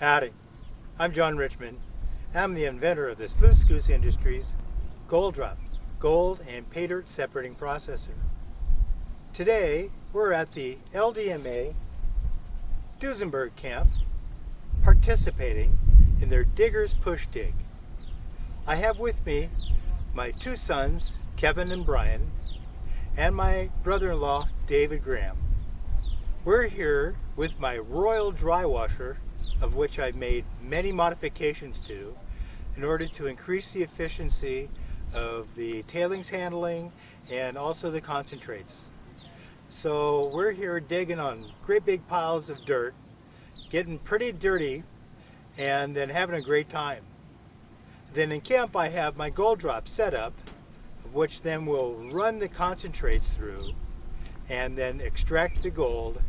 Howdy, I'm John Richmond. I'm the inventor of the Sluice Industries GOLDROP, gold and pay dirt separating processor. Today, we're at the LDMA Duesenberg camp participating in their Diggers Push Dig. I have with me my two sons, Kevin and Brian, and my brother-in-law, David Graham. We're here with my Royal Drywasher, of which I've made many modifications to in order to increase the efficiency of the tailings handling and also the concentrates. So we're here digging on great big piles of dirt, getting pretty dirty, and then having a great time. Then in camp I have my GOLDROP set up, which then will run the concentrates through and then extract the gold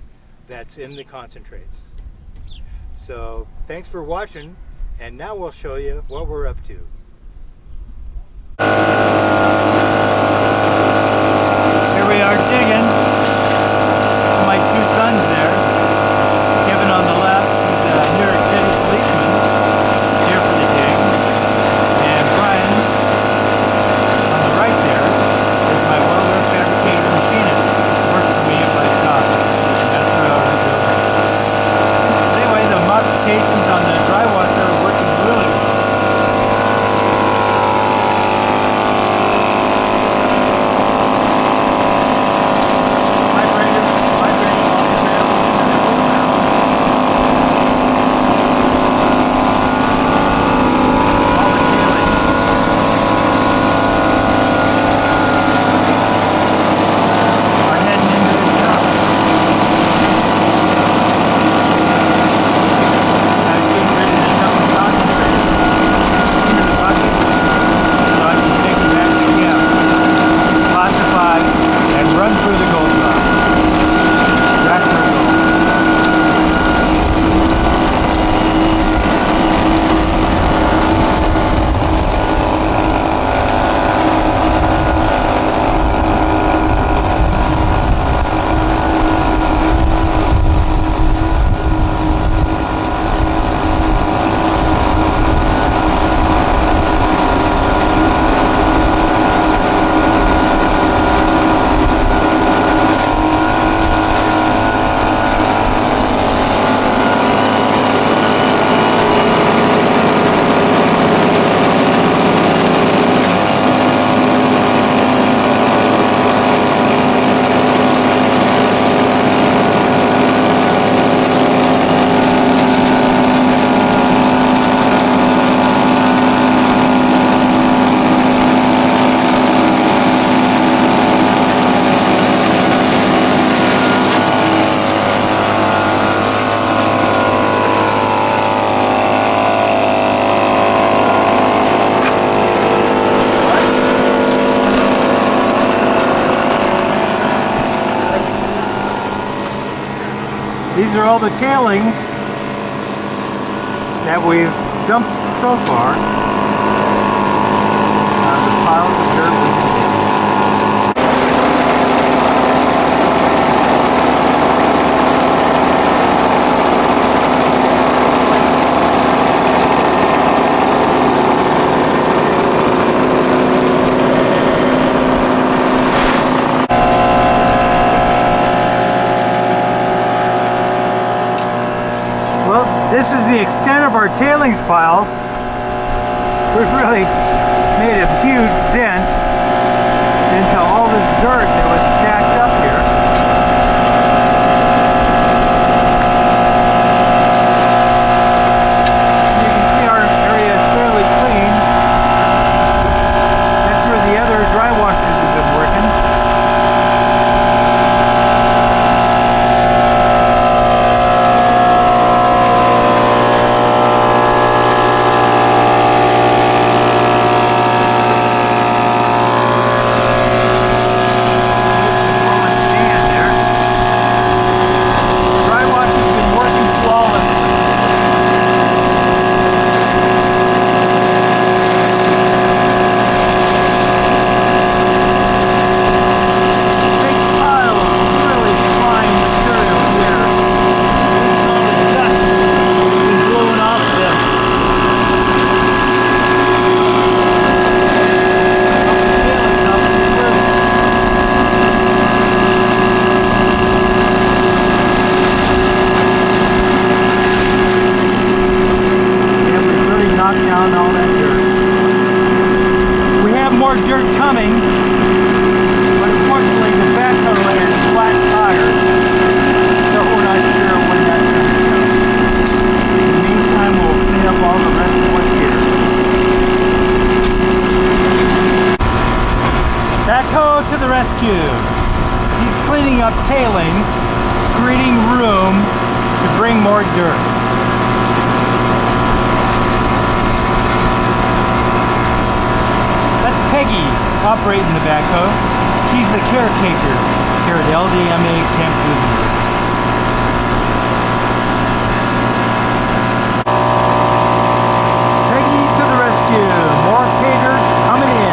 that's in the concentrates. So thanks for watching, and now we'll show you what we're up to. Here we are digging. My two sons there. Kevin on the left, he's a New York City policeman, here for the dig. And Brian on the right there is my welder fabricator machinist. Works for me at my shop. That's what I was doing. Anyway, the modifications on the Drywasher are working really well. These are all the tailings that we've dumped so far. The piles of dirt we can dig. This is the extent of our tailings pile. We've really made a huge dent into all this dirt that was stacked up here. You can see our area is fairly clean. That's where the other dry washers have been working. up tailings, creating room to bring more dirt. That's Peggy operating the backhoe. She's the caretaker here at LDMA Camp Duesenberg. Peggy to the rescue. More pay dirt coming in.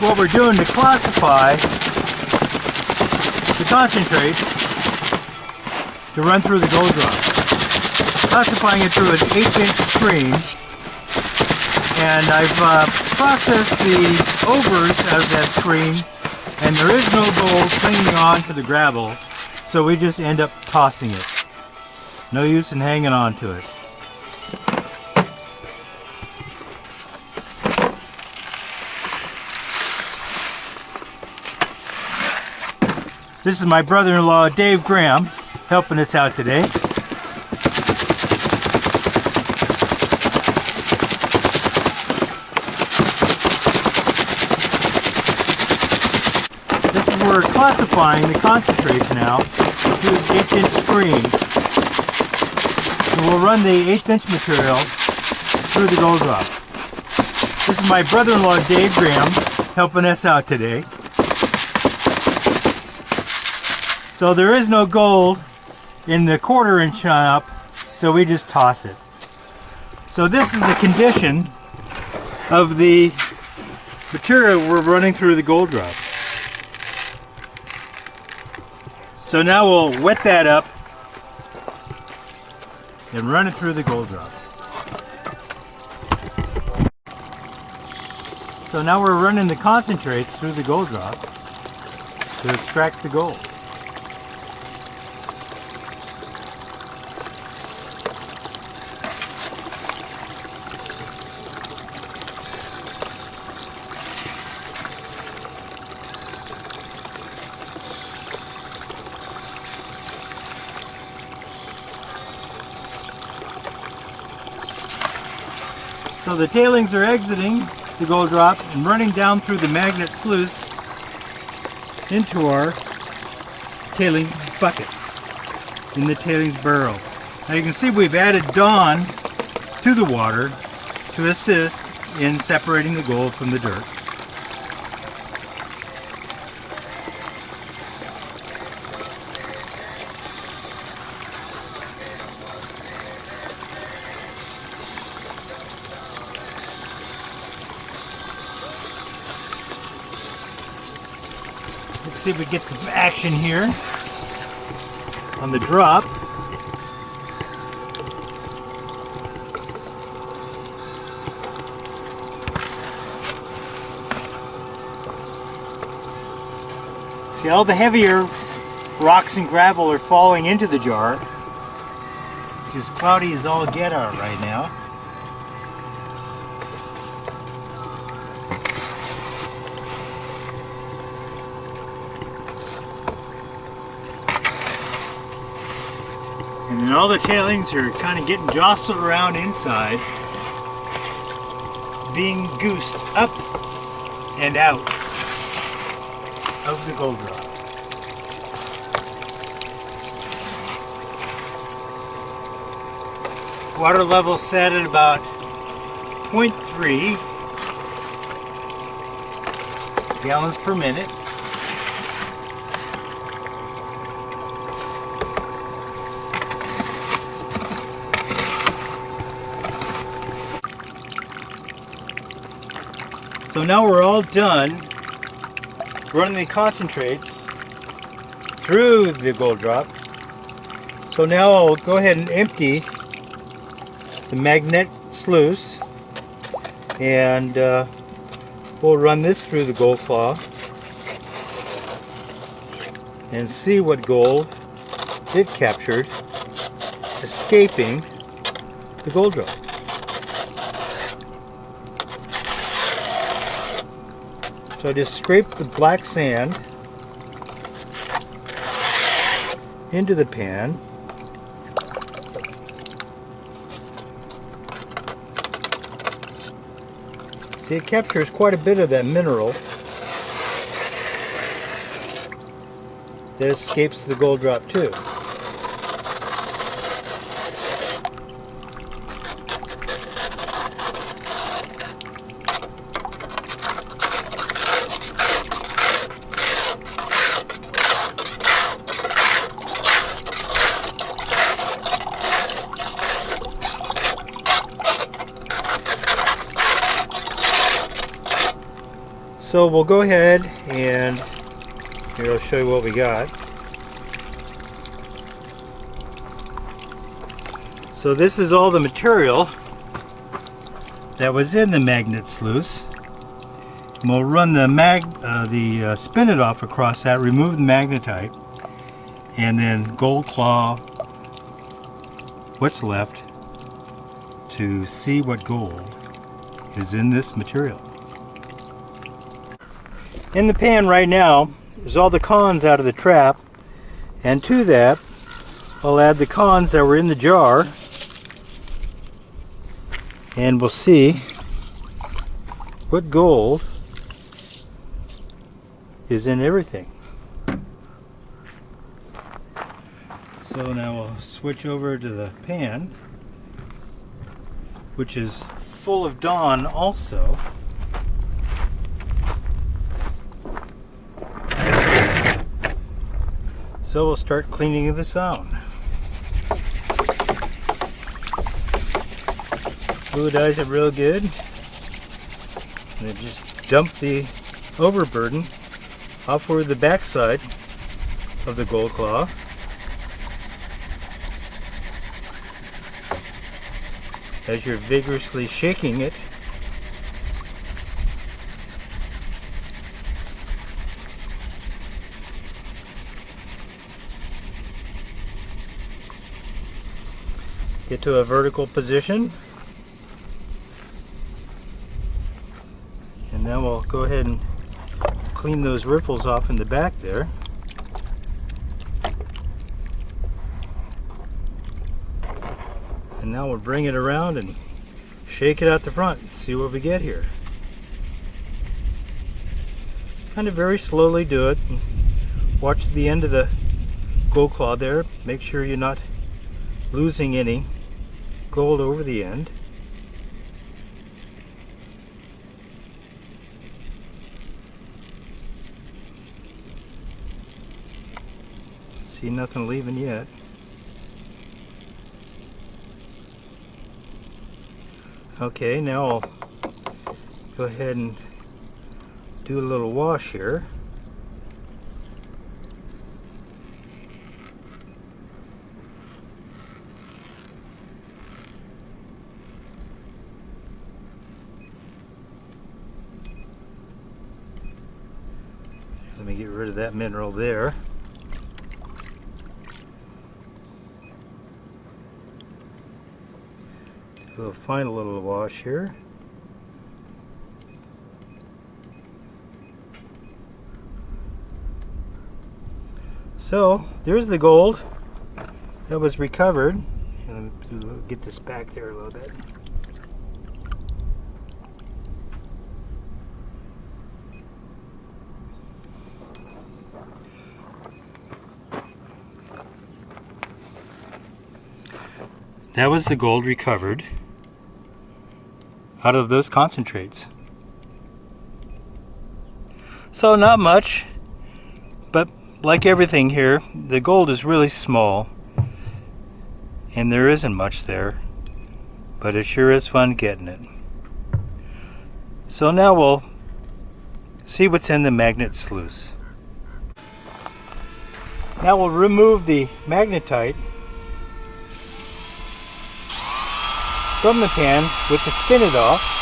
What we're doing to classify the concentrates to run through the GOLDROP. Classifying it through an 8-inch screen, and I've processed the overs out of that screen, and there is no gold clinging on to the gravel, so we just end up tossing it. No use in hanging on to it. This is my brother-in-law, Dave Graham, helping us out today. This is where we're classifying the concentrates now through this 8-inch screen. And we'll run the 1/8-inch material through the GOLDROP. This is my brother-in-law, Dave Graham, helping us out today. So there is no gold in the 1/4-inch up, so we just toss it. So this is the condition of the material we're running through the GOLDROP. So now we'll wet that up and run it through the GOLDROP. So now we're running the concentrates through the gold drop to extract the gold. So the tailings are exiting the gold drop and running down through the magnet sluice into our tailings bucket in the tailings barrel. Now you can see we've added Dawn to the water to assist in separating the gold from the dirt. Let's see if we get some action here on the drop. See, all the heavier rocks and gravel are falling into the jar, which is cloudy as all get out right now. And then all the tailings are kind of getting jostled around inside, being goosed up and out of the gold drop. Water level set at about 0.3 gallons per minute. So now we're all done running the concentrates through the gold drop. So now I'll go ahead and empty the magnet sluice, and we'll run this through the gold claw and see what gold it captured escaping the gold drop. So I just scrape the black sand into the pan. See, it captures quite a bit of that mineral that escapes the gold drop too. So we'll go ahead and here I'll show you what we got. So this is all the material that was in the magnet sluice. And we'll run the spinet off across that, remove the magnetite, and then gold claw what's left to see what gold is in this material. In the pan right now is all the cons out of the trap, and to that I'll add the cons that were in the jar, and we'll see what gold is in everything. So now we'll switch over to the pan, which is full of Dawn also. So we'll start cleaning this out. Fluidize it real good. And then just dump the overburden off over the backside of the gold claw. As you're vigorously shaking it Get to a vertical position. And then we'll go ahead and clean those riffles off in the back there. And now we'll bring it around and shake it out the front and see what we get here. Just kind of very slowly do it. And watch the end of the gold claw there. Make sure you're not losing any gold over the end. See nothing leaving yet. Okay, now I'll go ahead and do a little wash here. Let me get rid of that mineral there. Do a final little wash here. So there's the gold that was recovered. And get this back there a little bit. That was the gold recovered out of those concentrates. So not much, but like everything here, the gold is really small and there isn't much there, but it sure is fun getting it. So now we'll see what's in the magnet sluice. Now we'll remove the magnetite from the pan with the spinet off.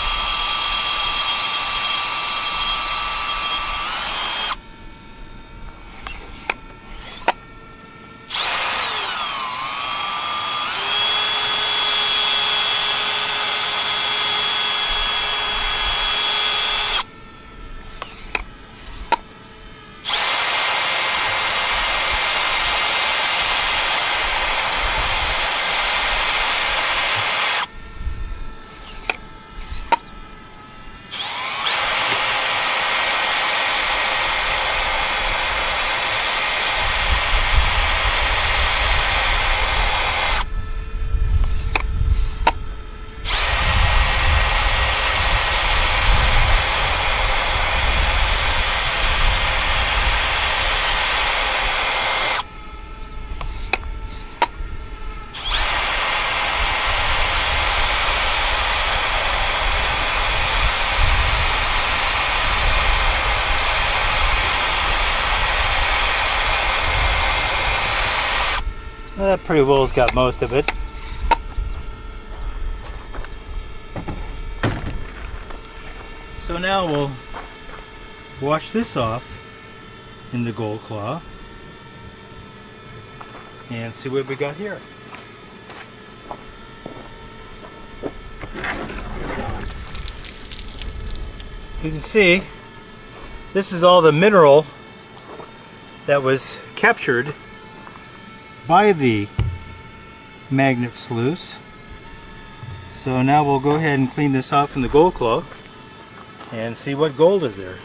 Well, that pretty well's got most of it. So now we'll wash this off in the gold claw and see what we got here. You can see this is all the mineral that was captured by the magnet sluice. So now we'll go ahead and clean this off in the gold claw and see what gold is there.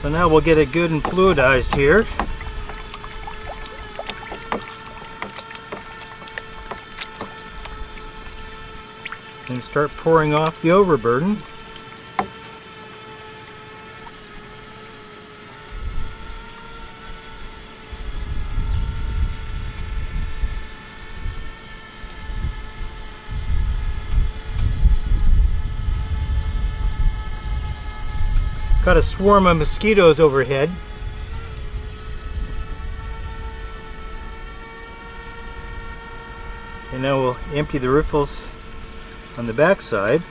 So now we'll get it good and fluidized here. And start pouring off the overburden. Got a swarm of mosquitoes overhead. And now we'll empty the riffles on the back side.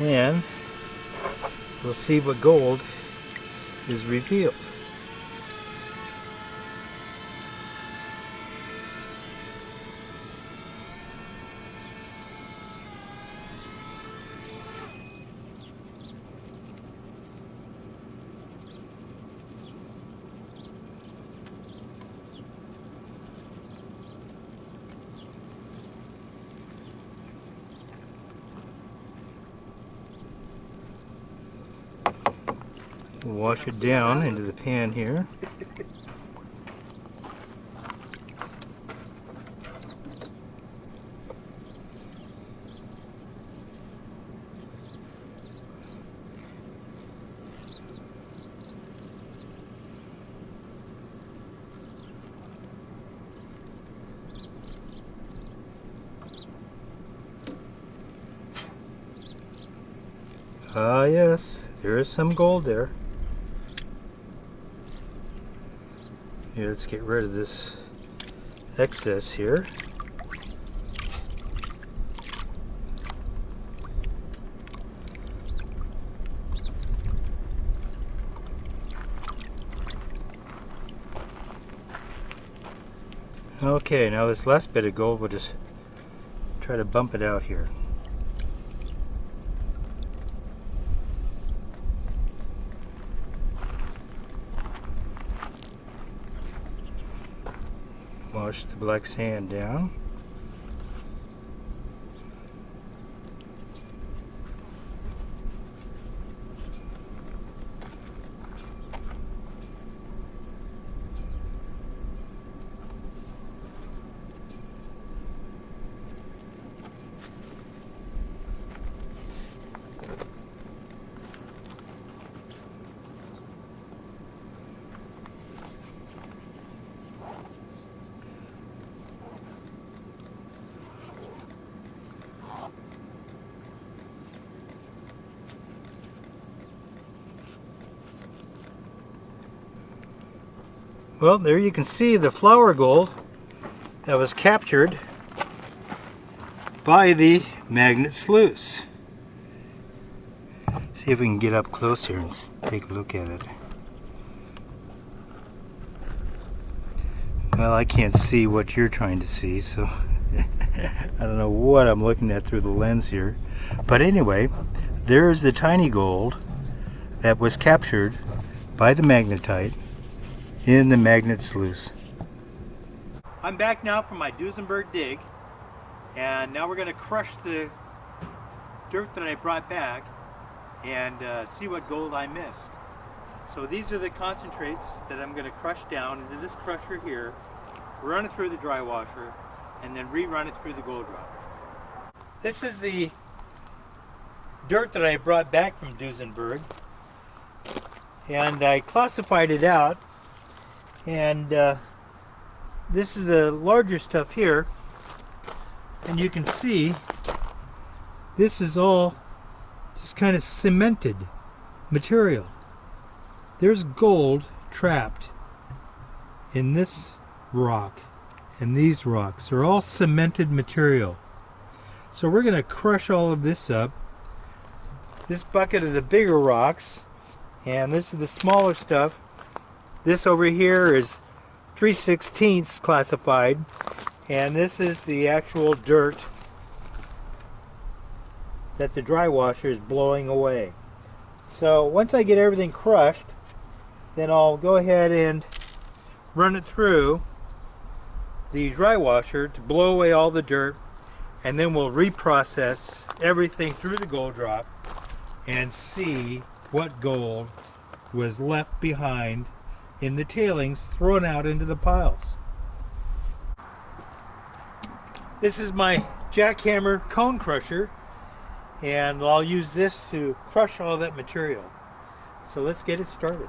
and we'll see what gold is revealed. We'll wash it down into the pan here. Ah, yes, there is some gold there. Here, let's get rid of this excess here. Okay, now this last bit of gold, we'll just try to bump it out here. Wash the black sand down. Well, there you can see the flour gold that was captured by the magnet sluice. See if we can get up close here and take a look at it. Well, I can't see what you're trying to see, so I don't know what I'm looking at through the lens here. But anyway, there's the tiny gold that was captured by the magnetite in the magnet sluice. I'm back now from my Duesenberg dig, and now we're going to crush the dirt that I brought back and see what gold I missed. So these are the concentrates that I'm going to crush down into this crusher here, run it through the Drywasher, and then rerun it through the GOLDROP. This is the dirt that I brought back from Duesenberg, and I classified it out. And this is the larger stuff here, and you can see this is all just kind of cemented material. There's gold trapped in this rock and these rocks. They're all cemented material. So we're going to crush all of this up. This bucket of the bigger rocks, and this is the smaller stuff. This over here is 3/16 classified, and this is the actual dirt that the Drywasher is blowing away. So once I get everything crushed, then I'll go ahead and run it through the Drywasher to blow away all the dirt, and then we'll reprocess everything through the GOLDROP and see what gold was left behind in the tailings thrown out into the piles. This is my jackhammer cone crusher, and I'll use this to crush all that material. So let's get it started.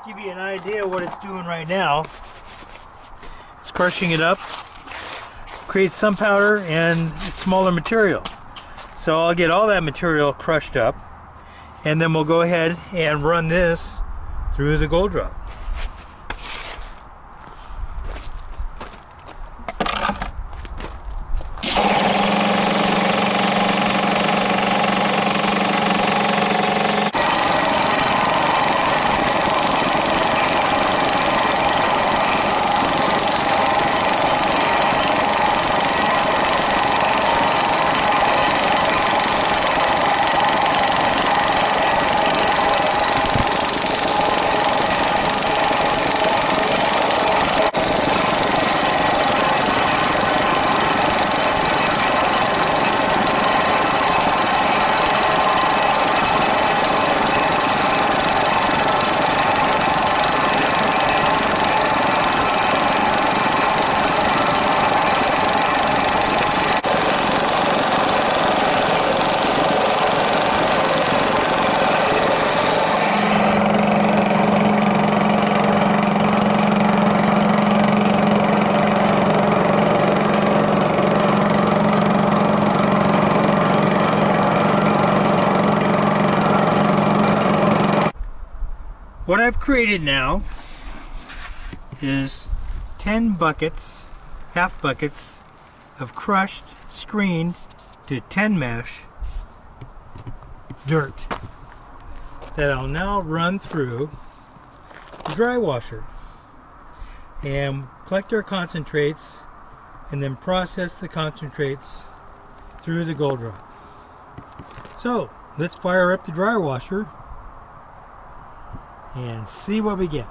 give you an idea what it's doing right now. It's crushing it up, creates some powder and smaller material. So I'll get all that material crushed up, and then we'll go ahead and run this through the GOLDROP. What I've created now is 10 buckets, half buckets of crushed, screened to 10 mesh dirt that I'll now run through the dry washer and collect our concentrates and then process the concentrates through the GOLDROP. So let's fire up the dry washer and see what we get.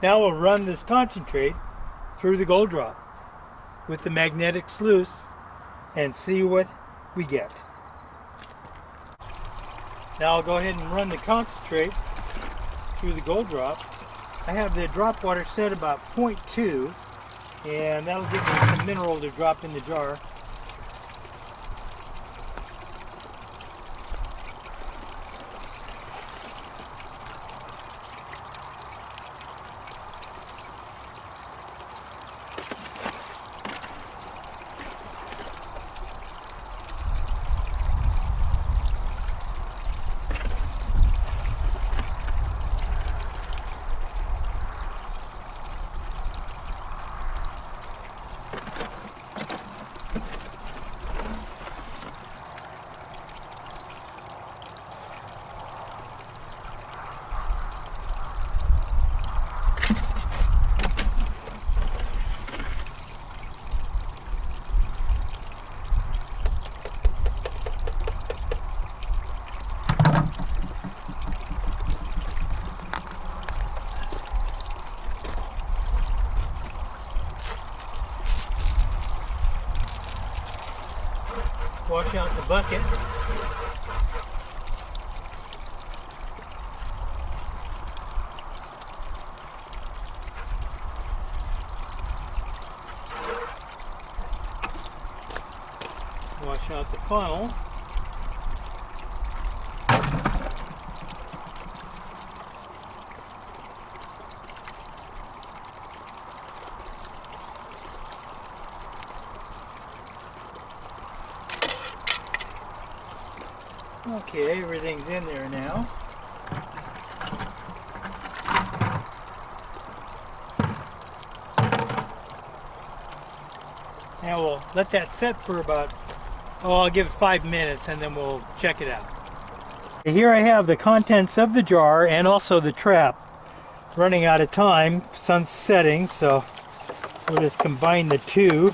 Now we'll run this concentrate through the gold drop with the magnetic sluice and see what we get. Now I'll go ahead and run the concentrate through the gold drop. I have the drop water set about 0.2, and that'll give me some mineral to drop in the jar. Wash out the bucket. Wash out the funnel. Okay, everything's in there now. Now we'll let that set for about, I'll give it 5 minutes and then we'll check it out. Here I have the contents of the jar and also the trap. Running out of time, sun's setting, so we'll just combine the two.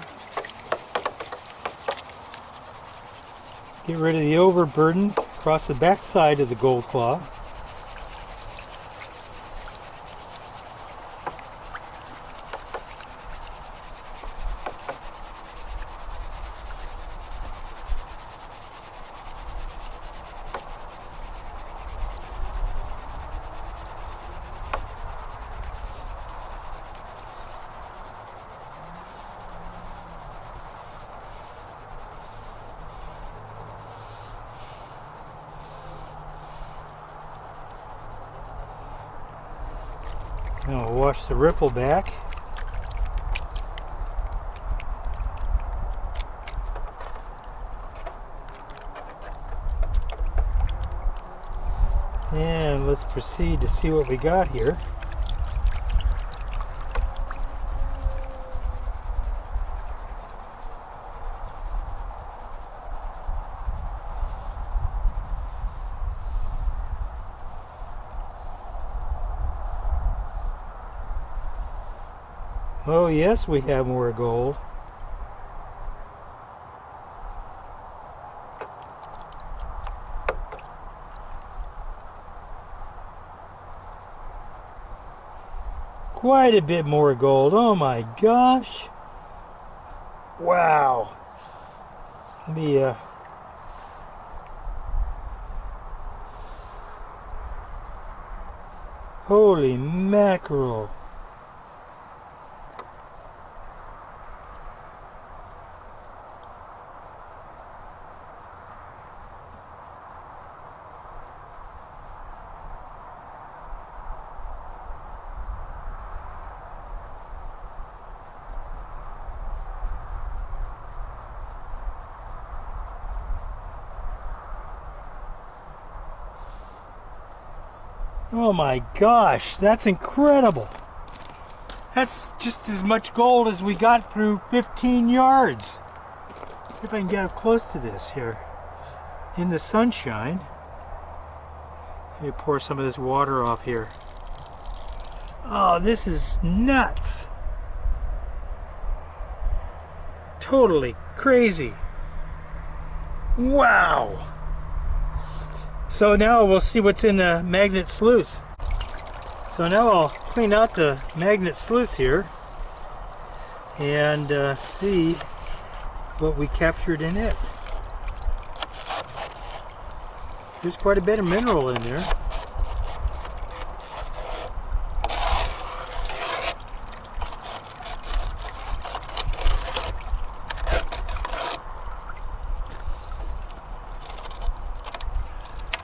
Get rid of the overburden across the back side of the gold claw. Now we'll wash the ripple back. And let's proceed to see what we got here. Oh yes, we have more gold. Quite a bit more gold. Oh my gosh. Wow. Let me holy mackerel. Oh my gosh, that's incredible. That's just as much gold as we got through 15 yards. See if I can get up close to this here. In the sunshine. Let me pour some of this water off here. Oh, this is nuts. Totally crazy. Wow. So now we'll see what's in the magnet sluice. So now I'll clean out the magnet sluice here and see what we captured in it. There's quite a bit of mineral in there.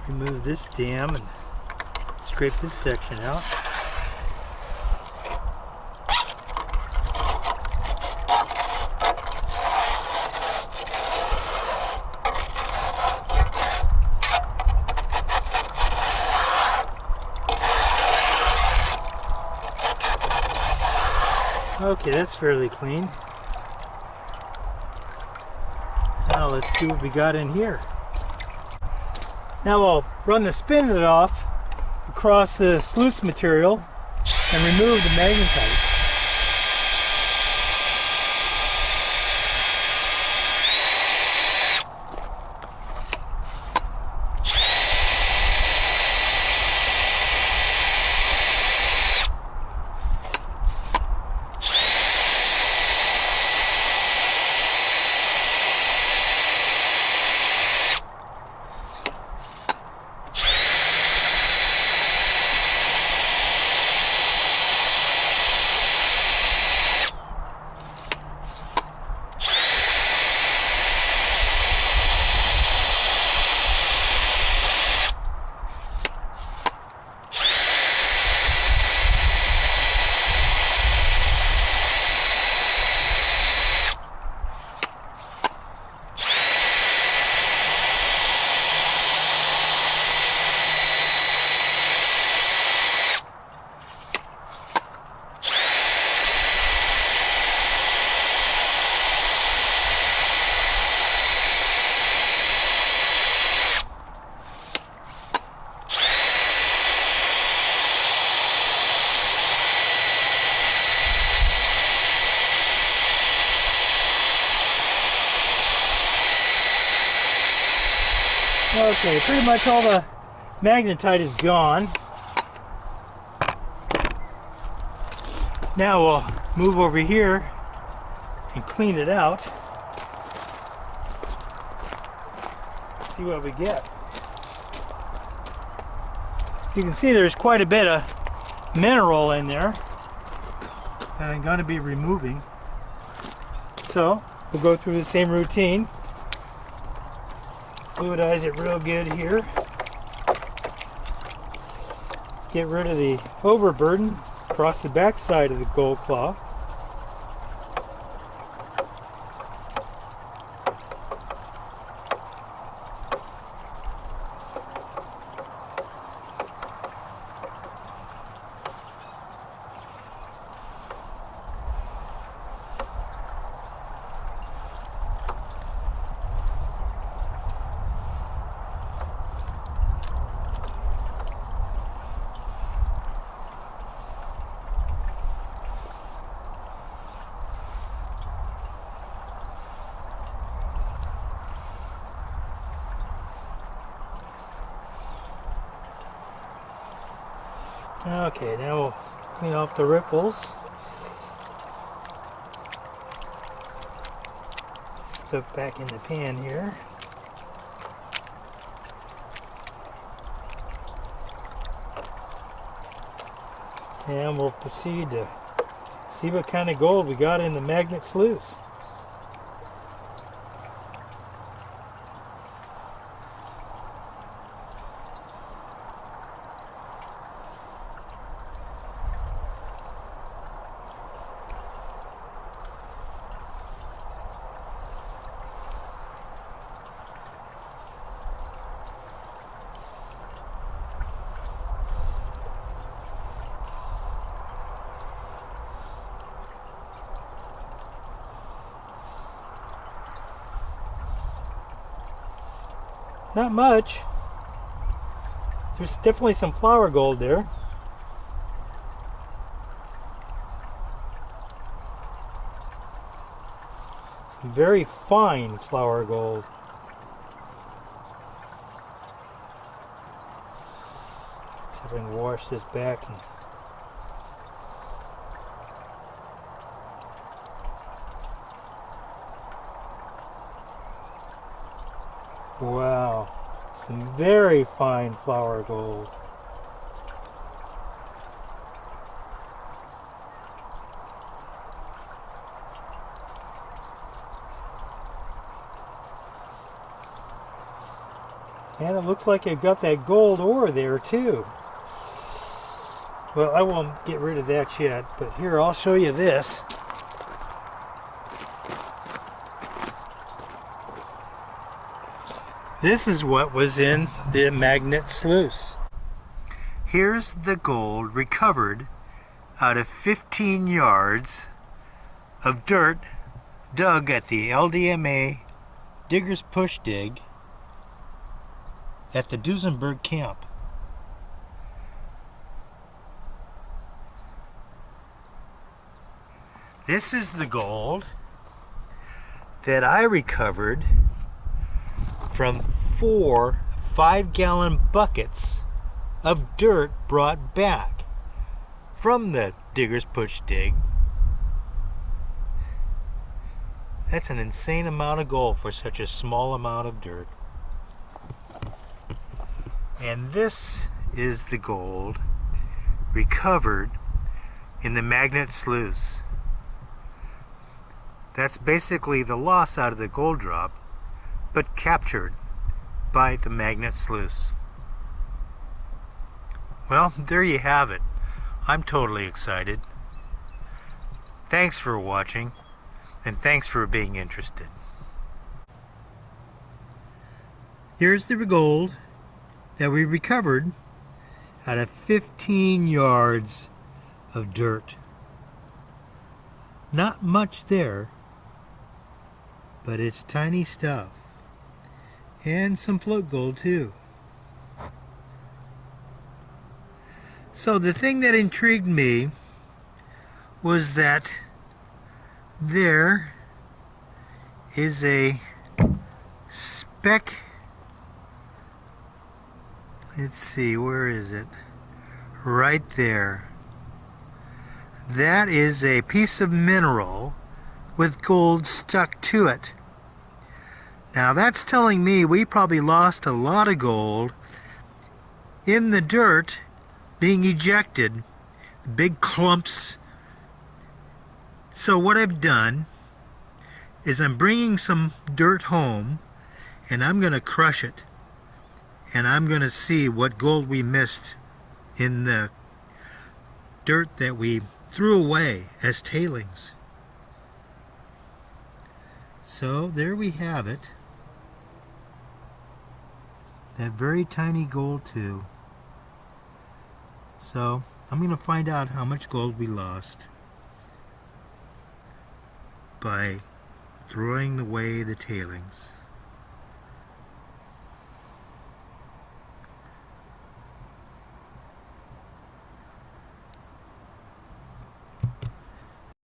Remove this dam and scrape this section out. Okay, that's fairly clean. Now let's see what we got in here. Now I'll run the spinet off across the sluice material and remove the magnetite. Okay, pretty much all the magnetite is gone. Now we'll move over here and clean it out. See what we get. You can see there's quite a bit of mineral in there that I'm going to be removing. So we'll go through the same routine. Fluidize it real good here. Get rid of the overburden across the back side of the gold claw. Okay, now we'll clean off the ripples. Stuff back in the pan here. And we'll proceed to see what kind of gold we got in the magnet sluice. Not much. There's definitely some flour gold there. Some very fine flour gold. See if I can wash this back and Wow, some very fine flour gold. And it looks like it got that gold ore there too. Well, I won't get rid of that yet, but here, I'll show you this. This is what was in the magnet sluice. Here's the gold recovered out of 15 yards of dirt dug at the LDMA Digger's Push Dig at the Duesenberg camp. This is the gold that I recovered from 4 5-gallon buckets of dirt brought back from the Digger's Push Dig. That's an insane amount of gold for such a small amount of dirt. And this is the gold recovered in the magnet sluice. That's basically the loss out of the gold drop, but captured by the magnet sluice. Well, there you have it. I'm totally excited. Thanks for watching, and thanks for being interested. Here's the gold that we recovered out of 15 yards of dirt. Not much there, but it's tiny stuff. And some float gold too. So the thing that intrigued me was that there is a speck. Let's see, where is it? Right there. That is a piece of mineral with gold stuck to it. Now that's telling me we probably lost a lot of gold in the dirt being ejected, big clumps. So what I've done is I'm bringing some dirt home and I'm going to crush it, and I'm going to see what gold we missed in the dirt that we threw away as tailings. So there we have it. That very tiny gold too. So I'm going to find out how much gold we lost by throwing away the tailings.